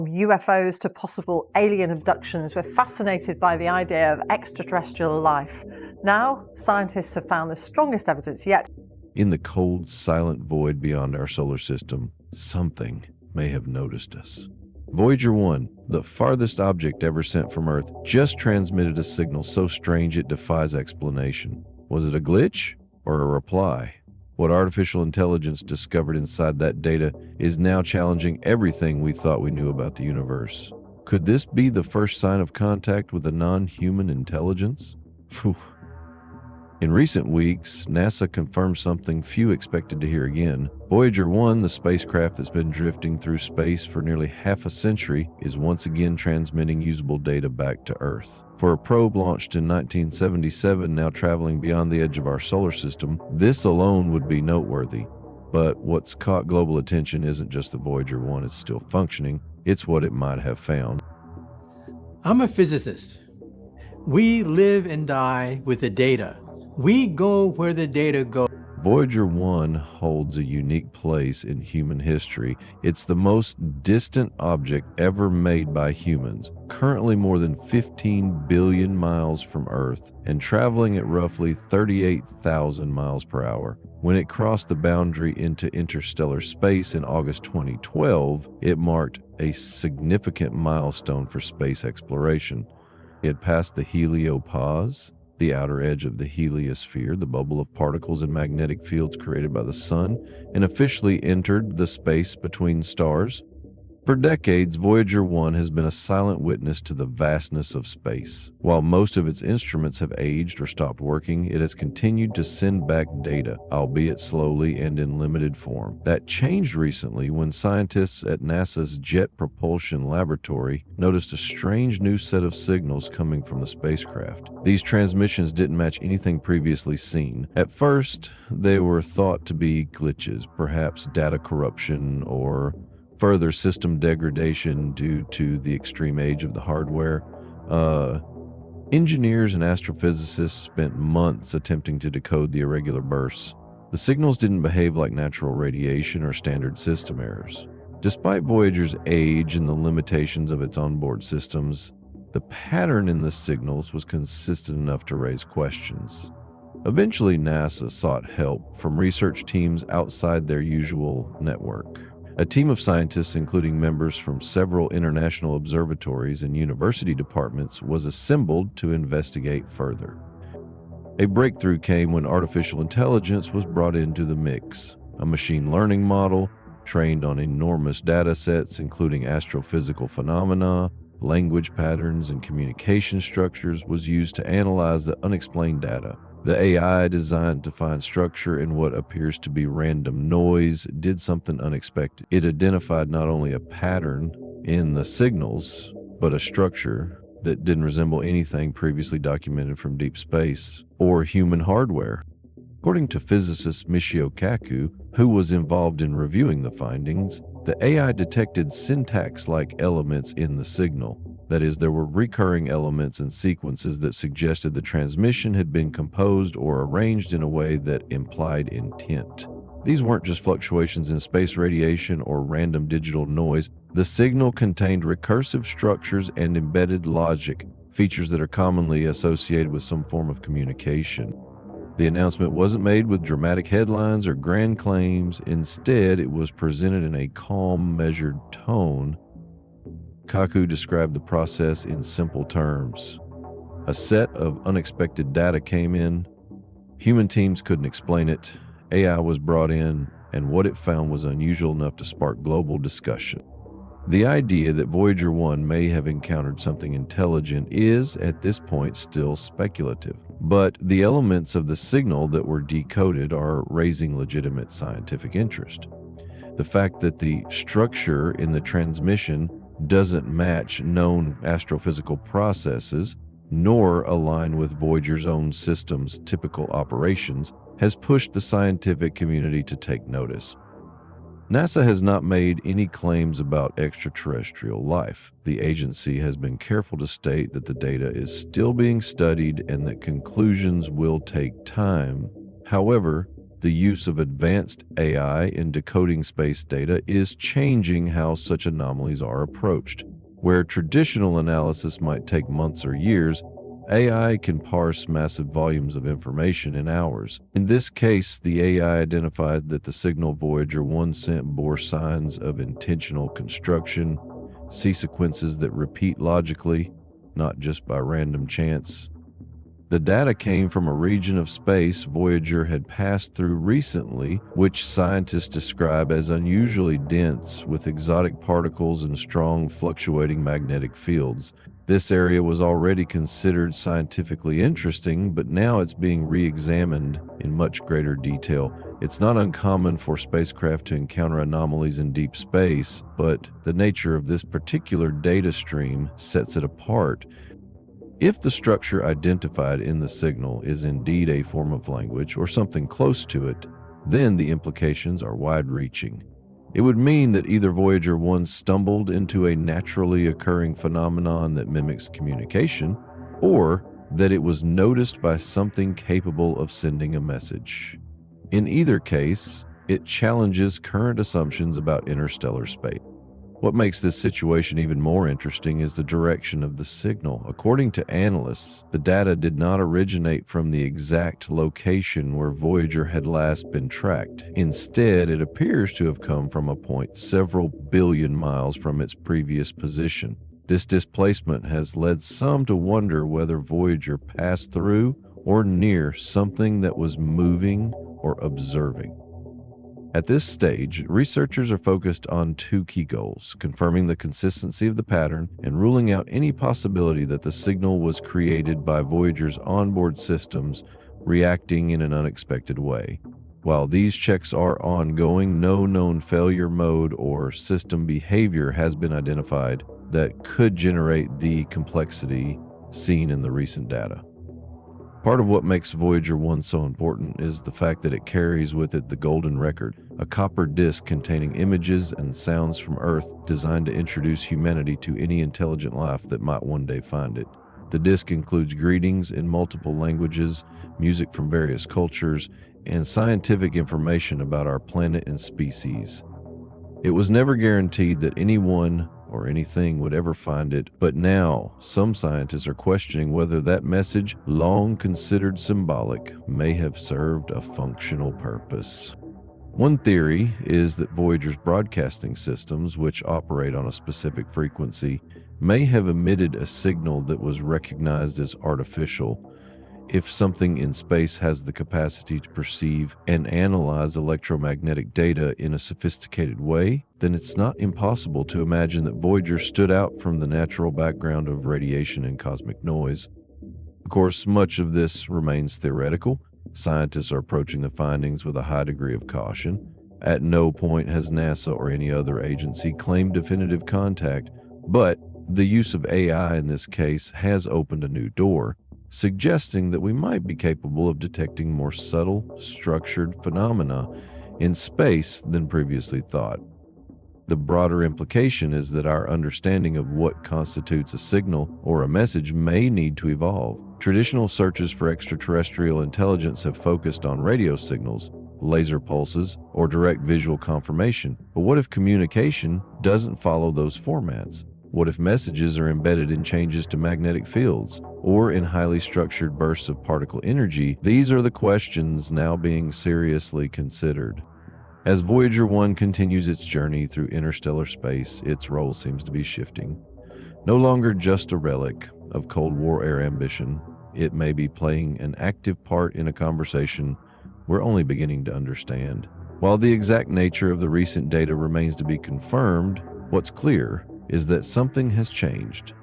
UFOs to possible alien abductions, we're fascinated by the idea of extraterrestrial life. Now, scientists have found the strongest evidence yet. In the cold, silent void beyond our solar system, something may have noticed us. Voyager 1, the farthest object ever sent from Earth, just transmitted a signal so strange it defies explanation. Was it a glitch or a reply? What artificial intelligence discovered inside that data is now challenging everything we thought we knew about the universe. Could this be the first sign of contact with a non-human intelligence? Phew. In recent weeks, NASA confirmed something few expected to hear again. Voyager 1, the spacecraft that's been drifting through space for nearly half a century, is once again transmitting usable data back to Earth. For a probe launched in 1977, now traveling beyond the edge of our solar system, this alone would be noteworthy. But what's caught global attention isn't just that Voyager 1 is still functioning, it's what it might have found. I'm a physicist. We live and die with the data. We go where the data goes. Voyager 1 holds a unique place in human history. It's the most distant object ever made by humans, currently more than 15 billion miles from Earth and traveling at roughly 38,000 miles per hour. When it crossed the boundary into interstellar space in August 2012, it marked a significant milestone for space exploration. It passed the heliopause, the outer edge of the heliosphere, the bubble of particles and magnetic fields created by the sun, and officially entered the space between stars. For decades, Voyager 1 has been a silent witness to the vastness of space. While most of its instruments have aged or stopped working, it has continued to send back data, albeit slowly and in limited form. That changed recently when scientists at NASA's Jet Propulsion Laboratory noticed a strange new set of signals coming from the spacecraft. These transmissions didn't match anything previously seen. At first, they were thought to be glitches, perhaps data corruption or further system degradation due to the extreme age of the hardware. Engineers and astrophysicists spent months attempting to decode the irregular bursts. The signals didn't behave like natural radiation or standard system errors. Despite Voyager's age and the limitations of its onboard systems, the pattern in the signals was consistent enough to raise questions. Eventually, NASA sought help from research teams outside their usual network. A team of scientists, including members from several international observatories and university departments, was assembled to investigate further. A breakthrough came when artificial intelligence was brought into the mix. A machine learning model, trained on enormous data sets including astrophysical phenomena, language patterns, and communication structures, was used to analyze the unexplained data. The AI, designed to find structure in what appears to be random noise, did something unexpected. It identified not only a pattern in the signals, but a structure that didn't resemble anything previously documented from deep space or human hardware. According to physicist Michio Kaku, who was involved in reviewing the findings, the AI detected syntax-like elements in the signal. That is, there were recurring elements and sequences that suggested the transmission had been composed or arranged in a way that implied intent. These weren't just fluctuations in space radiation or random digital noise. The signal contained recursive structures and embedded logic, features that are commonly associated with some form of communication. The announcement wasn't made with dramatic headlines or grand claims. Instead, it was presented in a calm, measured tone. Kaku described the process in simple terms. A set of unexpected data came in. Human teams couldn't explain it. AI was brought in, and what it found was unusual enough to spark global discussion. The idea that Voyager 1 may have encountered something intelligent is, at this point, still speculative. But the elements of the signal that were decoded are raising legitimate scientific interest. The fact that the structure in the transmission doesn't match known astrophysical processes, nor align with Voyager's own system's typical operations, has pushed the scientific community to take notice. NASA has not made any claims about extraterrestrial life. The agency has been careful to state that the data is still being studied and that conclusions will take time. However, The use of advanced AI in decoding space data is changing how such anomalies are approached. Where traditional analysis might take months or years, AI can parse massive volumes of information in hours. In this case, the AI identified that the signal Voyager 1 sent bore signs of intentional construction, sequences that repeat logically, not just by random chance. The data came from a region of space Voyager had passed through recently, which scientists describe as unusually dense, with exotic particles and strong fluctuating magnetic fields. This area was already considered scientifically interesting, but now it's being re-examined in much greater detail. It's not uncommon for spacecraft to encounter anomalies in deep space, but the nature of this particular data stream sets it apart. If the structure identified in the signal is indeed a form of language or something close to it, then the implications are wide-reaching. It would mean that either Voyager 1 stumbled into a naturally occurring phenomenon that mimics communication, or that it was noticed by something capable of sending a message. In either case, it challenges current assumptions about interstellar space. What makes this situation even more interesting is the direction of the signal. According to analysts, the data did not originate from the exact location where Voyager had last been tracked. Instead, it appears to have come from a point several billion miles from its previous position. This displacement has led some to wonder whether Voyager passed through or near something that was moving or observing. At this stage, researchers are focused on two key goals: confirming the consistency of the pattern and ruling out any possibility that the signal was created by Voyager's onboard systems reacting in an unexpected way. While these checks are ongoing, no known failure mode or system behavior has been identified that could generate the complexity seen in the recent data. Part of what makes Voyager 1 so important is the fact that it carries with it the Golden Record, a copper disc containing images and sounds from Earth designed to introduce humanity to any intelligent life that might one day find it. The disc includes greetings in multiple languages, music from various cultures, and scientific information about our planet and species. It was never guaranteed that anyone or anything would ever find it, but now some scientists are questioning whether that message, long considered symbolic, may have served a functional purpose. One theory is that Voyager's broadcasting systems, which operate on a specific frequency, may have emitted a signal that was recognized as artificial. If something in space has the capacity to perceive and analyze electromagnetic data in a sophisticated way, then it's not impossible to imagine that Voyager stood out from the natural background of radiation and cosmic noise. Of course, much of this remains theoretical. Scientists are approaching the findings with a high degree of caution. At no point has NASA or any other agency claimed definitive contact, but the use of AI in this case has opened a new door, suggesting that we might be capable of detecting more subtle, structured phenomena in space than previously thought. The broader implication is that our understanding of what constitutes a signal or a message may need to evolve. Traditional searches for extraterrestrial intelligence have focused on radio signals, laser pulses, or direct visual confirmation. But what if communication doesn't follow those formats? What if messages are embedded in changes to magnetic fields or in highly structured bursts of particle energy? These are the questions now being seriously considered. As Voyager 1 continues its journey through interstellar space, its role seems to be shifting. No longer just a relic of Cold War era ambition, it may be playing an active part in a conversation we're only beginning to understand. While the exact nature of the recent data remains to be confirmed, what's clear is that something has changed.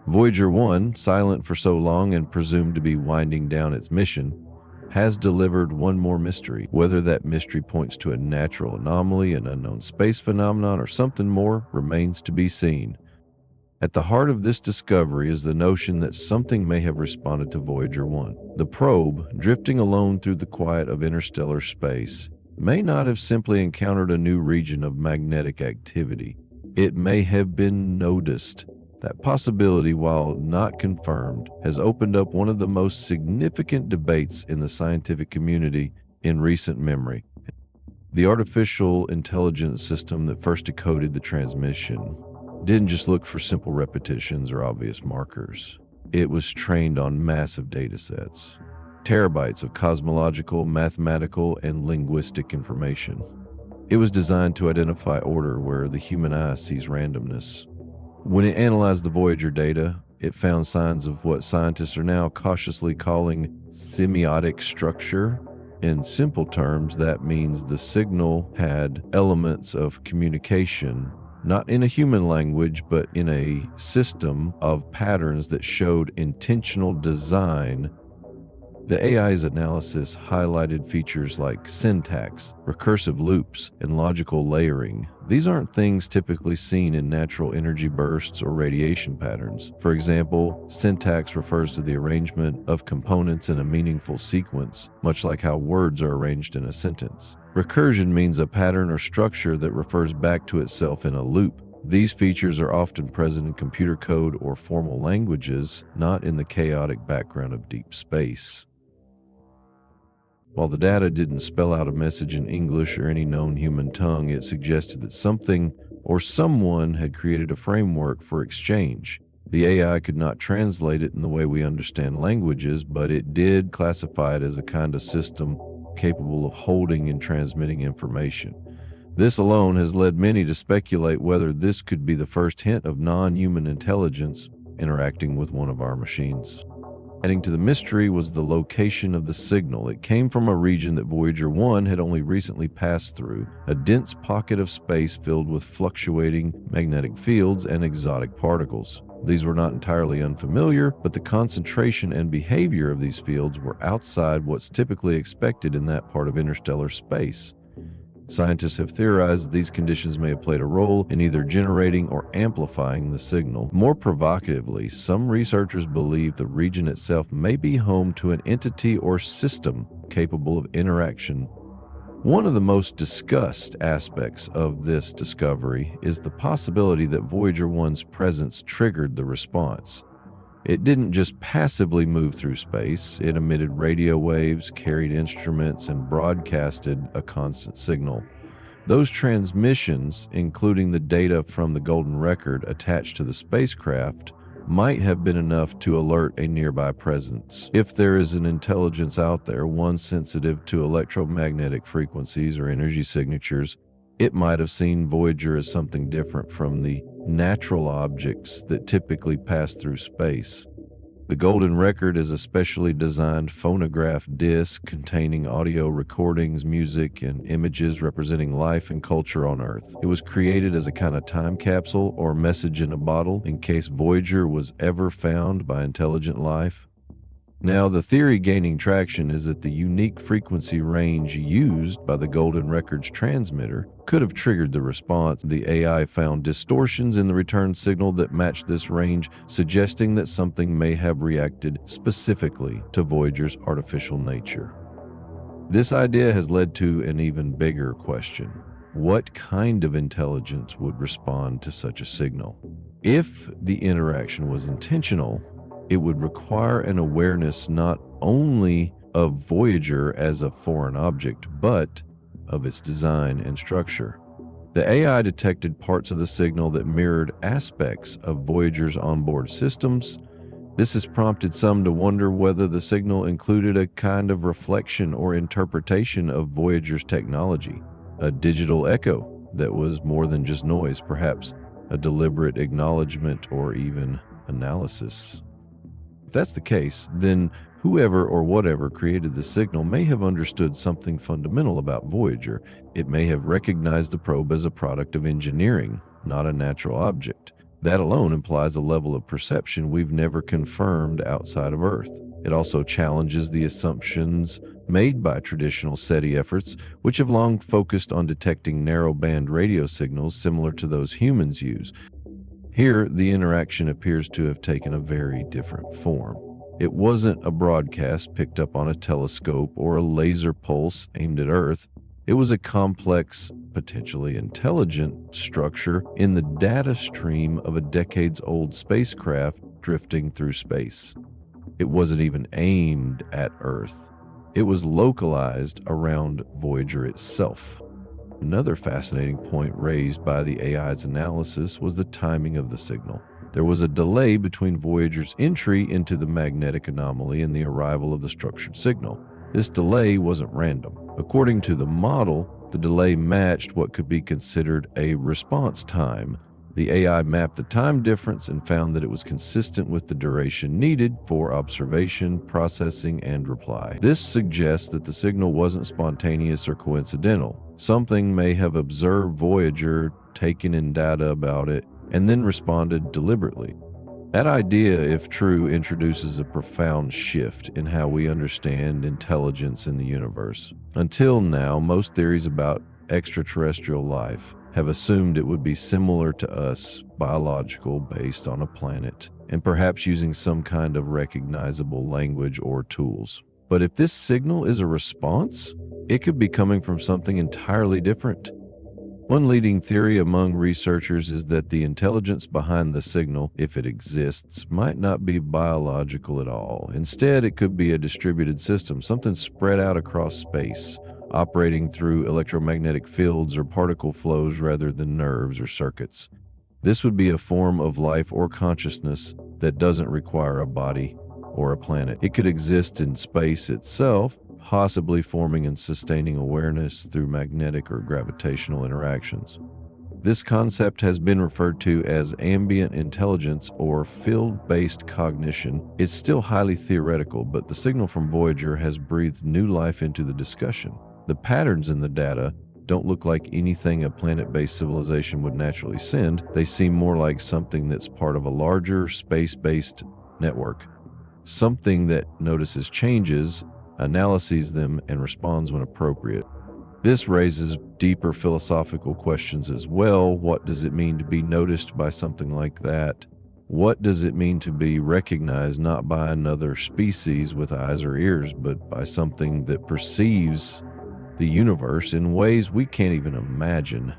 Voyager 1, silent for so long and presumed to be winding down its mission, has delivered one more mystery. Whether that mystery points to a natural anomaly, an unknown space phenomenon, or something more remains to be seen. At the heart of this discovery is the notion that something may have responded to Voyager 1. The probe, drifting alone through the quiet of interstellar space, may not have simply encountered a new region of magnetic activity. It may have been noticed. That possibility, while not confirmed, has opened up one of the most significant debates in the scientific community in recent memory. The artificial intelligence system that first decoded the transmission didn't just look for simple repetitions or obvious markers. It was trained on massive data sets, terabytes of cosmological, mathematical, and linguistic information. It was designed to identify order where the human eye sees randomness. When it analyzed the Voyager data, it found signs of what scientists are now cautiously calling semiotic structure. In simple terms, that means the signal had elements of communication, not in a human language, but in a system of patterns that showed intentional design. The AI's analysis highlighted features like syntax, recursive loops, and logical layering. These aren't things typically seen in natural energy bursts or radiation patterns. For example, syntax refers to the arrangement of components in a meaningful sequence, much like how words are arranged in a sentence. Recursion means a pattern or structure that refers back to itself in a loop. These features are often present in computer code or formal languages, not in the chaotic background of deep space. While the data didn't spell out a message in English or any known human tongue, it suggested that something or someone had created a framework for exchange. The AI could not translate it in the way we understand languages, but it did classify it as a kind of system capable of holding and transmitting information. This alone has led many to speculate whether this could be the first hint of non-human intelligence interacting with one of our machines. Adding to the mystery was the location of the signal. It came from a region that Voyager 1 had only recently passed through, a dense pocket of space filled with fluctuating magnetic fields and exotic particles. These were not entirely unfamiliar, but the concentration and behavior of these fields were outside what's typically expected in that part of interstellar space. Scientists have theorized these conditions may have played a role in either generating or amplifying the signal. More provocatively, some researchers believe the region itself may be home to an entity or system capable of interaction. One of the most discussed aspects of this discovery is the possibility that Voyager 1's presence triggered the response. It didn't just passively move through space, it emitted radio waves, carried instruments, and broadcasted a constant signal. Those transmissions, including the data from the Golden Record attached to the spacecraft, might have been enough to alert a nearby presence. If there is an intelligence out there, one sensitive to electromagnetic frequencies or energy signatures, it might have seen Voyager as something different from the natural objects that typically pass through space. The Golden Record is a specially designed phonograph disc containing audio recordings, music, and images representing life and culture on Earth. It was created as a kind of time capsule or message in a bottle in case Voyager was ever found by intelligent life. Now, the theory gaining traction is that the unique frequency range used by the Golden Record's transmitter could have triggered the response. The AI found distortions in the return signal that matched this range, suggesting that something may have reacted specifically to Voyager's artificial nature. This idea has led to an even bigger question. What kind of intelligence would respond to such a signal? If the interaction was intentional, it would require an awareness not only of Voyager as a foreign object, but of its design and structure. The AI detected parts of the signal that mirrored aspects of Voyager's onboard systems. This has prompted some to wonder whether the signal included a kind of reflection or interpretation of Voyager's technology, a digital echo that was more than just noise, perhaps a deliberate acknowledgement or even analysis. If that's the case, then whoever or whatever created the signal may have understood something fundamental about Voyager. It may have recognized the probe as a product of engineering, not a natural object. That alone implies a level of perception we've never confirmed outside of Earth. It also challenges the assumptions made by traditional SETI efforts, which have long focused on detecting narrow-band radio signals similar to those humans use. Here, the interaction appears to have taken a very different form. It wasn't a broadcast picked up on a telescope or a laser pulse aimed at Earth. It was a complex, potentially intelligent structure in the data stream of a decades-old spacecraft drifting through space. It wasn't even aimed at Earth. It was localized around Voyager itself. Another fascinating point raised by the AI's analysis was the timing of the signal. There was a delay between Voyager's entry into the magnetic anomaly and the arrival of the structured signal. This delay wasn't random. According to the model, the delay matched what could be considered a response time. The AI mapped the time difference and found that it was consistent with the duration needed for observation, processing, and reply. This suggests that the signal wasn't spontaneous or coincidental. Something may have observed Voyager, taken in data about it, and then responded deliberately. That idea, if true, introduces a profound shift in how we understand intelligence in the universe. Until now, most theories about extraterrestrial life have assumed it would be similar to us, biological, based on a planet, and perhaps using some kind of recognizable language or tools. But if this signal is a response, it could be coming from something entirely different. One leading theory among researchers is that the intelligence behind the signal, if it exists, might not be biological at all. Instead, it could be a distributed system, something spread out across space, operating through electromagnetic fields or particle flows rather than nerves or circuits. This would be a form of life or consciousness that doesn't require a body or a planet. It could exist in space itself, possibly forming and sustaining awareness through magnetic or gravitational interactions. This concept has been referred to as ambient intelligence or field-based cognition. It's still highly theoretical, but the signal from Voyager has breathed new life into the discussion. The patterns in the data don't look like anything a planet-based civilization would naturally send. They seem more like something that's part of a larger space-based network, something that notices changes, analyses them, and responds when appropriate. This raises deeper philosophical questions as well. What does it mean to be noticed by something like that? What does it mean to be recognized not by another species with eyes or ears, but by something that perceives the universe in ways we can't even imagine?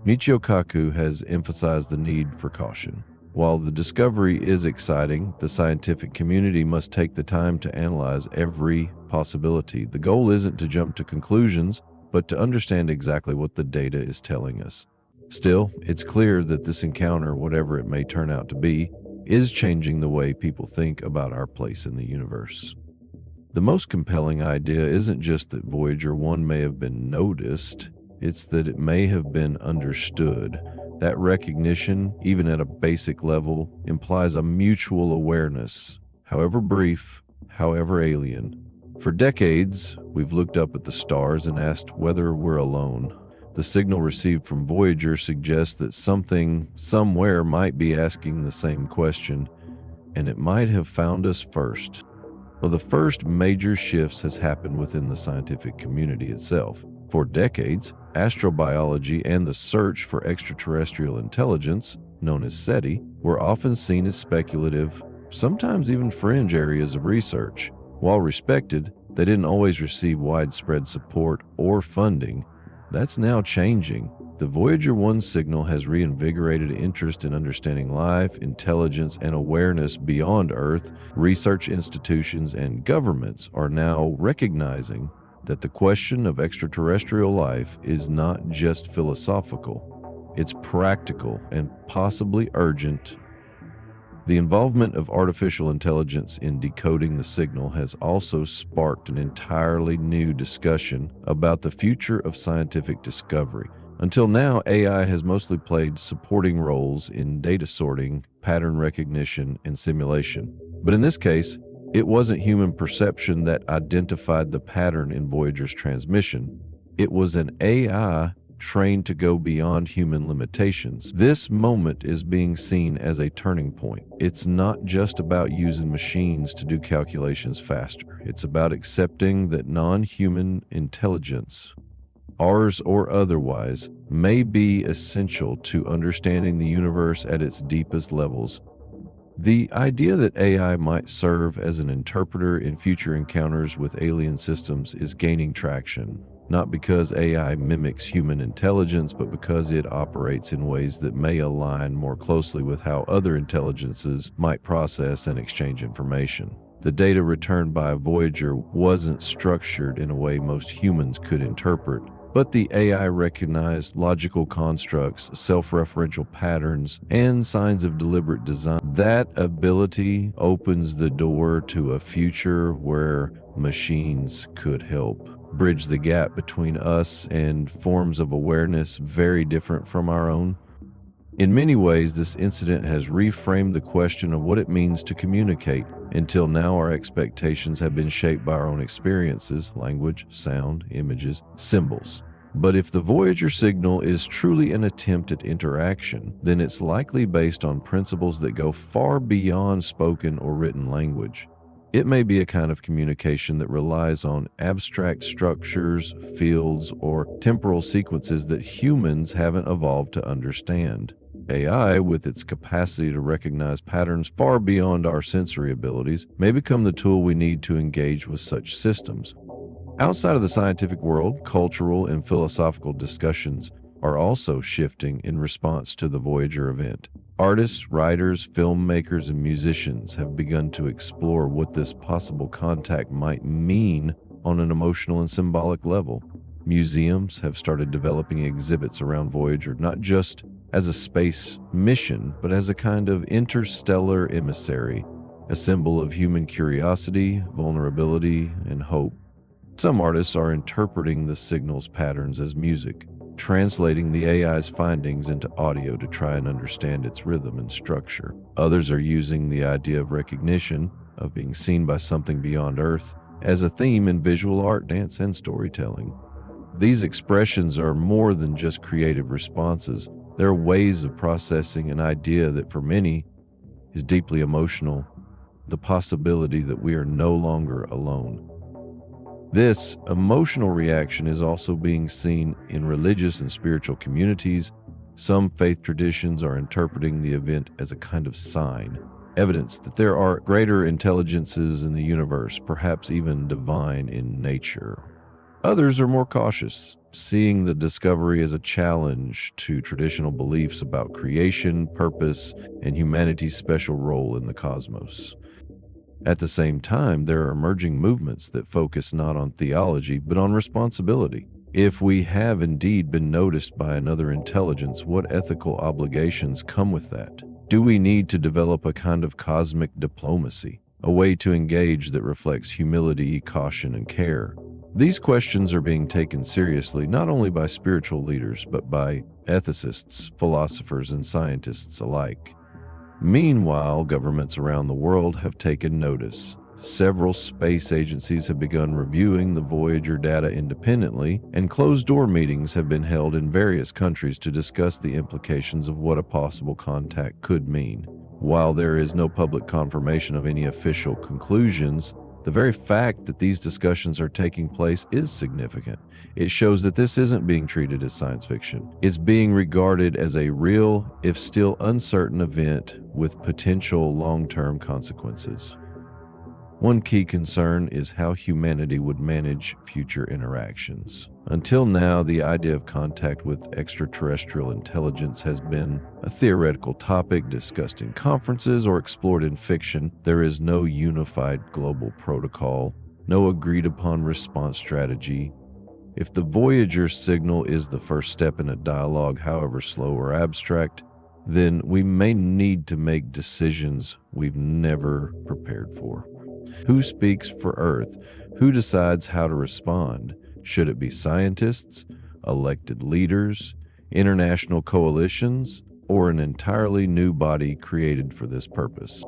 Michio Kaku has emphasized the need for caution. While the discovery is exciting, the scientific community must take the time to analyze every possibility. The goal isn't to jump to conclusions, but to understand exactly what the data is telling us. Still, it's clear that this encounter, whatever it may turn out to be, is changing the way people think about our place in the universe. The most compelling idea isn't just that Voyager 1 may have been noticed, it's that it may have been understood. That recognition, even at a basic level, implies a mutual awareness, however brief, however alien. For decades, we've looked up at the stars and asked whether we're alone. The signal received from Voyager suggests that something, somewhere, might be asking the same question, and it might have found us first. Well, the first major shifts has happened within the scientific community itself. For decades, astrobiology and the search for extraterrestrial intelligence, known as SETI, were often seen as speculative, sometimes even fringe areas of research. While respected, they didn't always receive widespread support or funding. That's now changing. The Voyager 1 signal has reinvigorated interest in understanding life, intelligence, and awareness beyond Earth. Research institutions and governments are now recognizing that the question of extraterrestrial life is not just philosophical, it's practical and possibly urgent. The involvement of artificial intelligence in decoding the signal has also sparked an entirely new discussion about the future of scientific discovery. Until now, AI has mostly played supporting roles in data sorting, pattern recognition, and simulation. But in this case, it wasn't human perception that identified the pattern in Voyager's transmission. It was an AI trained to go beyond human limitations. This moment is being seen as a turning point. It's not just about using machines to do calculations faster. It's about accepting that non-human intelligence, ours or otherwise, may be essential to understanding the universe at its deepest levels. The idea that AI might serve as an interpreter in future encounters with alien systems is gaining traction, not because AI mimics human intelligence, but because it operates in ways that may align more closely with how other intelligences might process and exchange information. The data returned by Voyager wasn't structured in a way most humans could interpret, but the AI recognized logical constructs, self-referential patterns, and signs of deliberate design. That ability opens the door to a future where machines could help bridge the gap between us and forms of awareness very different from our own. In many ways, this incident has reframed the question of what it means to communicate. Until now, our expectations have been shaped by our own experiences, language, sound, images, symbols. But if the Voyager signal is truly an attempt at interaction, then it's likely based on principles that go far beyond spoken or written language. It may be a kind of communication that relies on abstract structures, fields, or temporal sequences that humans haven't evolved to understand. AI, with its capacity to recognize patterns far beyond our sensory abilities, may become the tool we need to engage with such systems. Outside of the scientific world, cultural and philosophical discussions are also shifting in response to the Voyager event. Artists, writers, filmmakers, and musicians have begun to explore what this possible contact might mean on an emotional and symbolic level. Museums have started developing exhibits around Voyager, not just as a space mission, but as a kind of interstellar emissary, a symbol of human curiosity, vulnerability, and hope. Some artists are interpreting the signal's patterns as music, translating the AI's findings into audio to try and understand its rhythm and structure. Others are using the idea of recognition, of being seen by something beyond Earth, as a theme in visual art, dance, and storytelling. These expressions are more than just creative responses. They're ways of processing an idea that for many is deeply emotional, the possibility that we are no longer alone. This emotional reaction is also being seen in religious and spiritual communities. Some faith traditions are interpreting the event as a kind of sign, evidence that there are greater intelligences in the universe, perhaps even divine in nature. Others are more cautious, seeing the discovery as a challenge to traditional beliefs about creation, purpose, and humanity's special role in the cosmos. At the same time, there are emerging movements that focus not on theology, but on responsibility. If we have indeed been noticed by another intelligence, what ethical obligations come with that? Do we need to develop a kind of cosmic diplomacy, a way to engage that reflects humility, caution, and care? These questions are being taken seriously not only by spiritual leaders, but by ethicists, philosophers, and scientists alike. Meanwhile, governments around the world have taken notice. Several space agencies have begun reviewing the Voyager data independently, and closed-door meetings have been held in various countries to discuss the implications of what a possible contact could mean. While there is no public confirmation of any official conclusions, the very fact that these discussions are taking place is significant. It shows that this isn't being treated as science fiction. It's being regarded as a real, if still uncertain, event with potential long-term consequences. One key concern is how humanity would manage future interactions. Until now, the idea of contact with extraterrestrial intelligence has been a theoretical topic discussed in conferences or explored in fiction. There is no unified global protocol, no agreed-upon response strategy. If the Voyager signal is the first step in a dialogue, however slow or abstract, then we may need to make decisions we've never prepared for. Who speaks for Earth? Who decides how to respond? Should it be scientists, elected leaders, international coalitions, or an entirely new body created for this purpose?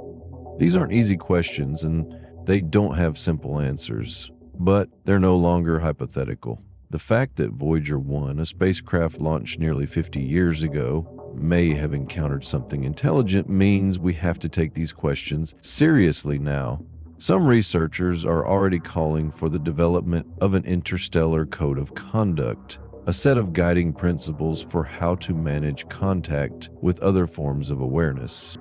These aren't easy questions, and they don't have simple answers, but they're no longer hypothetical. The fact that Voyager 1, a spacecraft launched nearly 50 years ago, may have encountered something intelligent means we have to take these questions seriously now. Some researchers are already calling for the development of an interstellar code of conduct, a set of guiding principles for how to manage contact with other forms of awareness.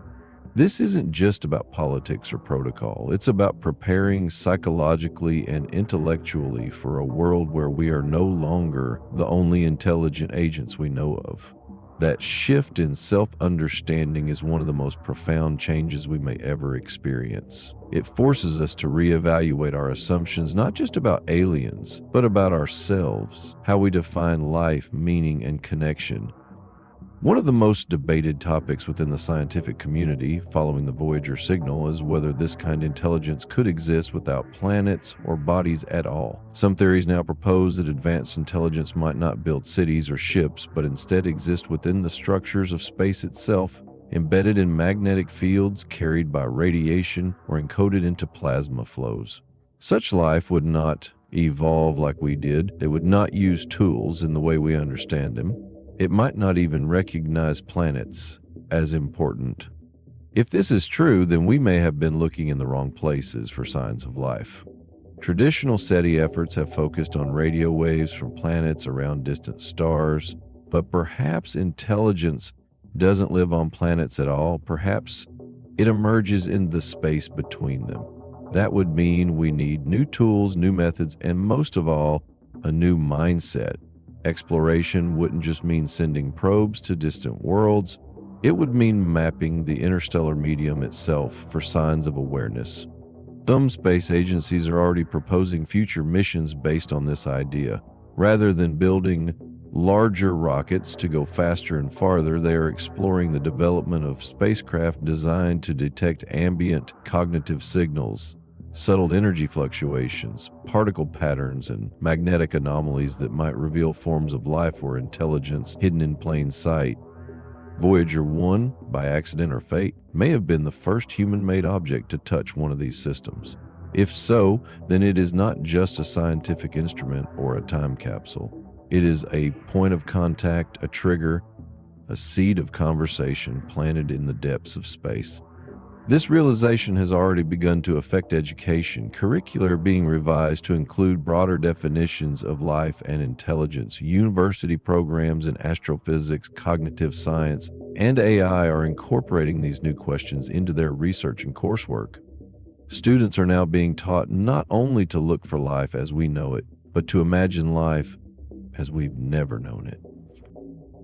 This isn't just about politics or protocol. It's about preparing psychologically and intellectually for a world where we are no longer the only intelligent agents we know of. That shift in self-understanding is one of the most profound changes we may ever experience. It forces us to reevaluate our assumptions not just about aliens, but about ourselves, how we define life, meaning, and connection. One of the most debated topics within the scientific community following the Voyager signal is whether this kind of intelligence could exist without planets or bodies at all. Some theories now propose that advanced intelligence might not build cities or ships, but instead exist within the structures of space itself, embedded in magnetic fields carried by radiation or encoded into plasma flows. Such life would not evolve like we did. They would not use tools in the way we understand them. It might not even recognize planets as important. If this is true, then we may have been looking in the wrong places for signs of life. Traditional SETI efforts have focused on radio waves from planets around distant stars, but perhaps intelligence doesn't live on planets at all. Perhaps it emerges in the space between them. That would mean we need new tools, new methods, and most of all, a new mindset. Exploration wouldn't just mean sending probes to distant worlds. It would mean mapping the interstellar medium itself for signs of awareness. Some space agencies are already proposing future missions based on this idea. Rather than building larger rockets to go faster and farther, they are exploring the development of spacecraft designed to detect ambient cognitive signals, subtle energy fluctuations, particle patterns, and magnetic anomalies that might reveal forms of life or intelligence hidden in plain sight. Voyager 1, by accident or fate, may have been the first human-made object to touch one of these systems. If so, then it is not just a scientific instrument or a time capsule. It is a point of contact, a trigger, a seed of conversation planted in the depths of space. This realization has already begun to affect education. Curricula are being revised to include broader definitions of life and intelligence. University programs in astrophysics, cognitive science, and AI are incorporating these new questions into their research and coursework. Students are now being taught not only to look for life as we know it, but to imagine life as we've never known it.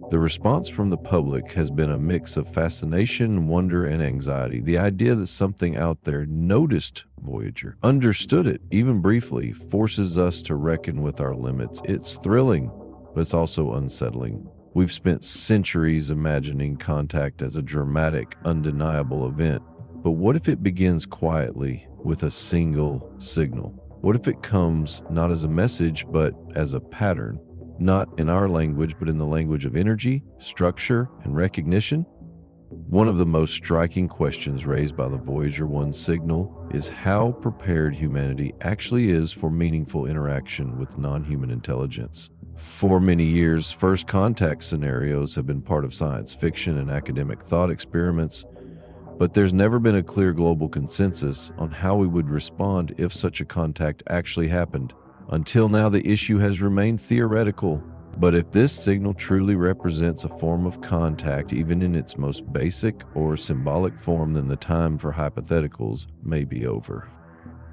The response from the public has been a mix of fascination, wonder, and anxiety. The idea that something out there noticed Voyager, understood it, even briefly, forces us to reckon with our limits. It's thrilling, but it's also unsettling. We've spent centuries imagining contact as a dramatic, undeniable event. But what if it begins quietly with a single signal? What if it comes not as a message, but as a pattern? Not in our language, but in the language of energy, structure, and recognition? One of the most striking questions raised by the Voyager 1 signal is how prepared humanity actually is for meaningful interaction with non-human intelligence. For many years, first contact scenarios have been part of science fiction and academic thought experiments, but there's never been a clear global consensus on how we would respond if such a contact actually happened. Until now, the issue has remained theoretical, but if this signal truly represents a form of contact, even in its most basic or symbolic form, then the time for hypotheticals may be over.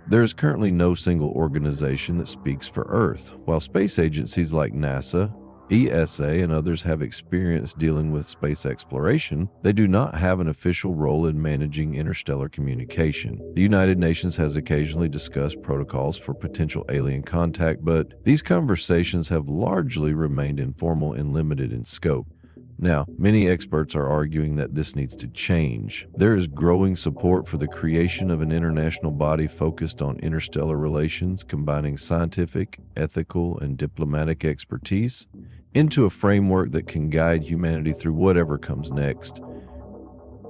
There is currently no single organization that speaks for Earth. While space agencies like NASA, ESA, and others have experience dealing with space exploration, they do not have an official role in managing interstellar communication. The United Nations has occasionally discussed protocols for potential alien contact, but these conversations have largely remained informal and limited in scope. Now, many experts are arguing that this needs to change. There is growing support for the creation of an international body focused on interstellar relations, combining scientific, ethical, and diplomatic expertise into a framework that can guide humanity through whatever comes next.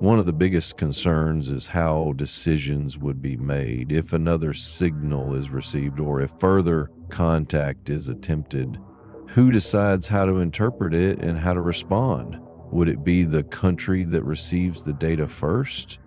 One of the biggest concerns is how decisions would be made if another signal is received or if further contact is attempted. Who decides how to interpret it and how to respond? Would it be the country that receives the data first?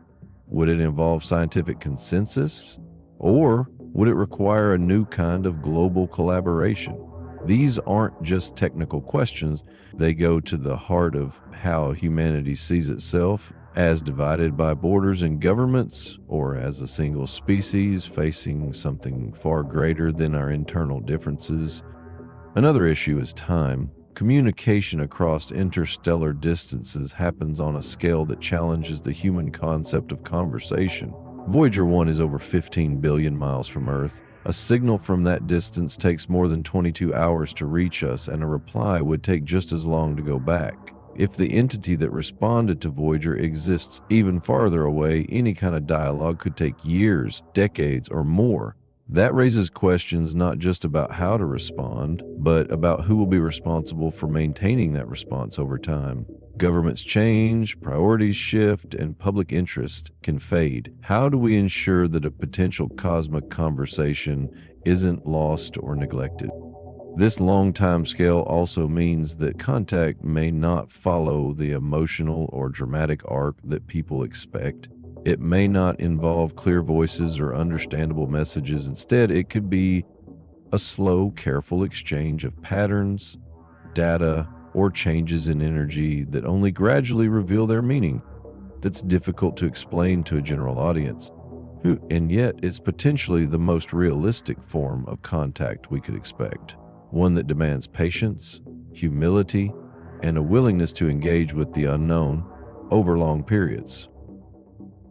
Would it involve scientific consensus? Or would it require a new kind of global collaboration? These aren't just technical questions. They go to the heart of how humanity sees itself, as divided by borders and governments, or as a single species facing something far greater than our internal differences. Another issue is time. Communication across interstellar distances happens on a scale that challenges the human concept of conversation. Voyager 1 is over 15 billion miles from Earth. A signal from that distance takes more than 22 hours to reach us, and a reply would take just as long to go back. If the entity that responded to Voyager exists even farther away, any kind of dialogue could take years, decades, or more. That raises questions not just about how to respond, but about who will be responsible for maintaining that response over time. Governments change, priorities shift, and public interest can fade. How do we ensure that a potential cosmic conversation isn't lost or neglected? This long time scale also means that contact may not follow the emotional or dramatic arc that people expect. It may not involve clear voices or understandable messages. Instead, it could be a slow, careful exchange of patterns, data, or changes in energy that only gradually reveal their meaning. That's difficult to explain to a general audience, and yet it's potentially the most realistic form of contact we could expect. One that demands patience, humility, and a willingness to engage with the unknown over long periods.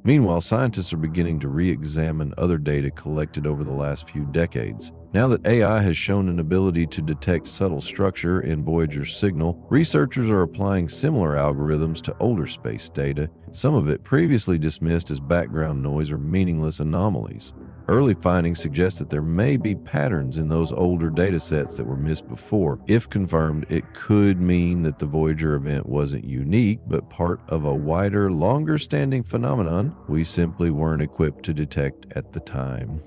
Meanwhile, scientists are beginning to re-examine other data collected over the last few decades. Now that AI has shown an ability to detect subtle structure in Voyager's signal, researchers are applying similar algorithms to older space data, some of it previously dismissed as background noise or meaningless anomalies. Early findings suggest that there may be patterns in those older data sets that were missed before. If confirmed, it could mean that the Voyager event wasn't unique, but part of a wider, longer-standing phenomenon we simply weren't equipped to detect at the time.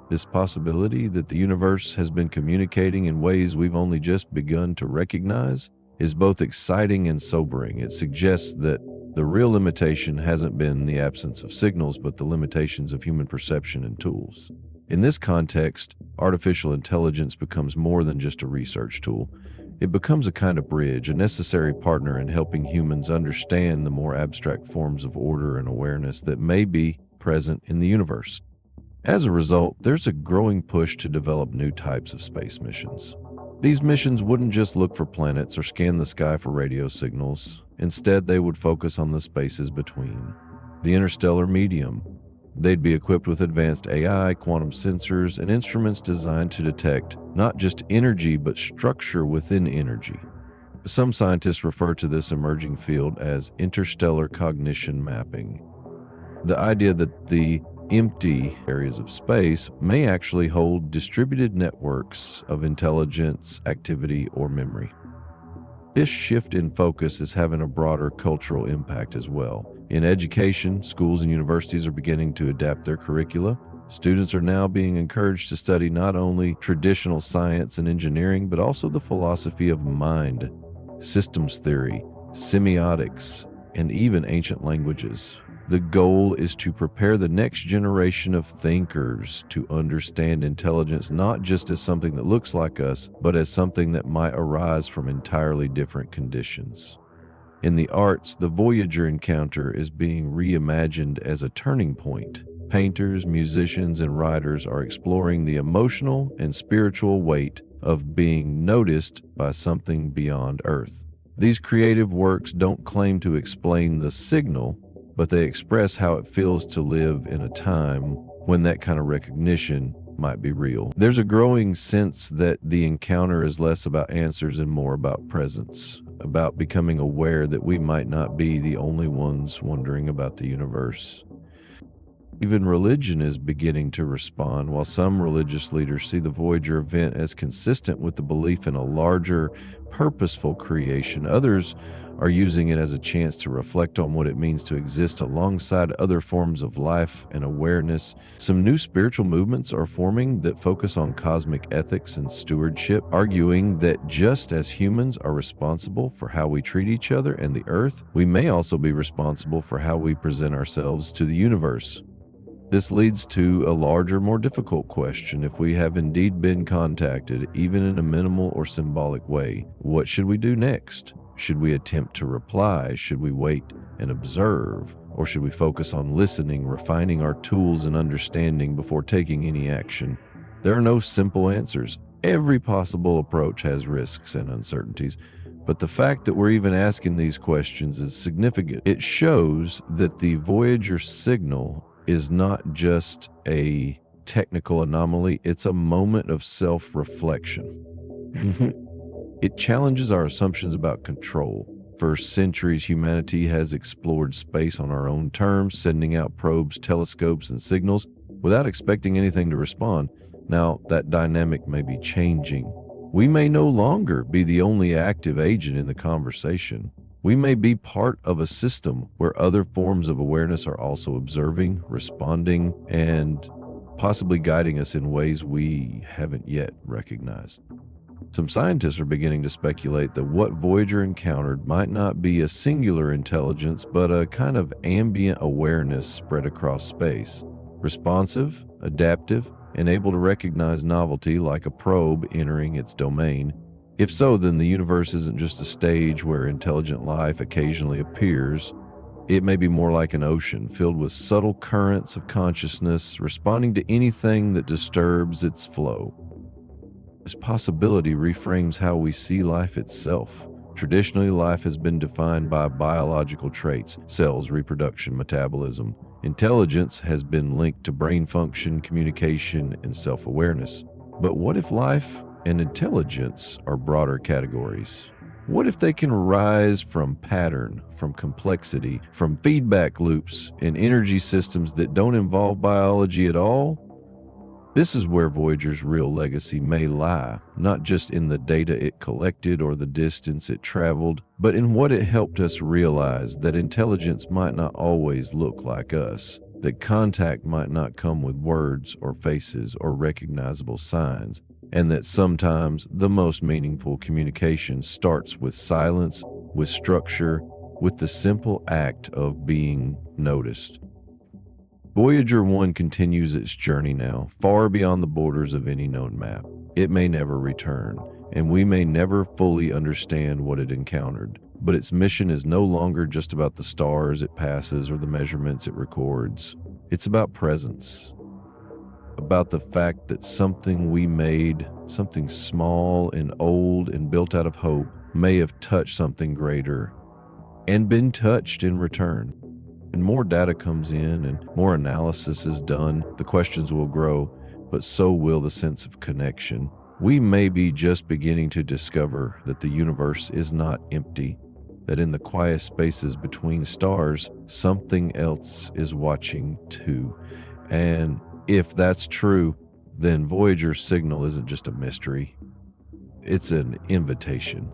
This possibility that the universe has been communicating in ways we've only just begun to recognize is both exciting and sobering. It suggests that the real limitation hasn't been the absence of signals, but the limitations of human perception and tools. In this context, artificial intelligence becomes more than just a research tool. It becomes a kind of bridge, a necessary partner in helping humans understand the more abstract forms of order and awareness that may be present in the universe. As a result, there's a growing push to develop new types of space missions. These missions wouldn't just look for planets or scan the sky for radio signals. Instead, they would focus on the spaces between. The interstellar medium. They'd be equipped with advanced AI, quantum sensors, and instruments designed to detect not just energy, but structure within energy. Some scientists refer to this emerging field as interstellar cognition mapping. The idea that the empty areas of space may actually hold distributed networks of intelligence, activity, or memory. This shift in focus is having a broader cultural impact as well. In education, schools and universities are beginning to adapt their curricula. Students are now being encouraged to study not only traditional science and engineering, but also the philosophy of mind, systems theory, semiotics, and even ancient languages. The goal is to prepare the next generation of thinkers to understand intelligence not just as something that looks like us, but as something that might arise from entirely different conditions. In the arts, the Voyager encounter is being reimagined as a turning point. Painters, musicians, and writers are exploring the emotional and spiritual weight of being noticed by something beyond Earth. These creative works don't claim to explain the signal, but they express how it feels to live in a time when that kind of recognition might be real. There's a growing sense that the encounter is less about answers and more about presence, about becoming aware that we might not be the only ones wondering about the universe. Even religion is beginning to respond. While some religious leaders see the Voyager event as consistent with the belief in a larger, purposeful creation, others are using it as a chance to reflect on what it means to exist alongside other forms of life and awareness. Some new spiritual movements are forming that focus on cosmic ethics and stewardship, arguing that just as humans are responsible for how we treat each other and the Earth, we may also be responsible for how we present ourselves to the universe. This leads to a larger, more difficult question. If we have indeed been contacted, even in a minimal or symbolic way, what should we do next? Should we attempt to reply? Should we wait and observe? Or should we focus on listening, refining our tools and understanding before taking any action? There are no simple answers. Every possible approach has risks and uncertainties, but the fact that we're even asking these questions is significant. It shows that the Voyager signal is not just a technical anomaly, it's a moment of self-reflection. It challenges our assumptions about control. For centuries, humanity has explored space on our own terms, sending out probes, telescopes, and signals without expecting anything to respond. Now, that dynamic may be changing. We may no longer be the only active agent in the conversation. We may be part of a system where other forms of awareness are also observing, responding, and possibly guiding us in ways we haven't yet recognized. Some scientists are beginning to speculate that what Voyager encountered might not be a singular intelligence, but a kind of ambient awareness spread across space. Responsive, adaptive, and able to recognize novelty like a probe entering its domain. If so, then the universe isn't just a stage where intelligent life occasionally appears. It may be more like an ocean filled with subtle currents of consciousness responding to anything that disturbs its flow. This possibility reframes how we see life itself. Traditionally, life has been defined by biological traits, cells, reproduction, metabolism. Intelligence has been linked to brain function, communication, and self-awareness. But what if life and intelligence are broader categories? What if they can rise from pattern, from complexity, from feedback loops and energy systems that don't involve biology at all? This is where Voyager's real legacy may lie, not just in the data it collected or the distance it traveled, but in what it helped us realize that intelligence might not always look like us, that contact might not come with words or faces or recognizable signs, and that sometimes the most meaningful communication starts with silence, with structure, with the simple act of being noticed. Voyager 1 continues its journey now, far beyond the borders of any known map. It may never return, and we may never fully understand what it encountered, but its mission is no longer just about the stars it passes or the measurements it records. It's about presence, about the fact that something we made, something small and old and built out of hope, may have touched something greater and been touched in return. And more data comes in and more analysis is done, the questions will grow, but so will the sense of connection. We may be just beginning to discover that the universe is not empty, that in the quiet spaces between stars, something else is watching too. And if that's true, then Voyager's signal isn't just a mystery, it's an invitation.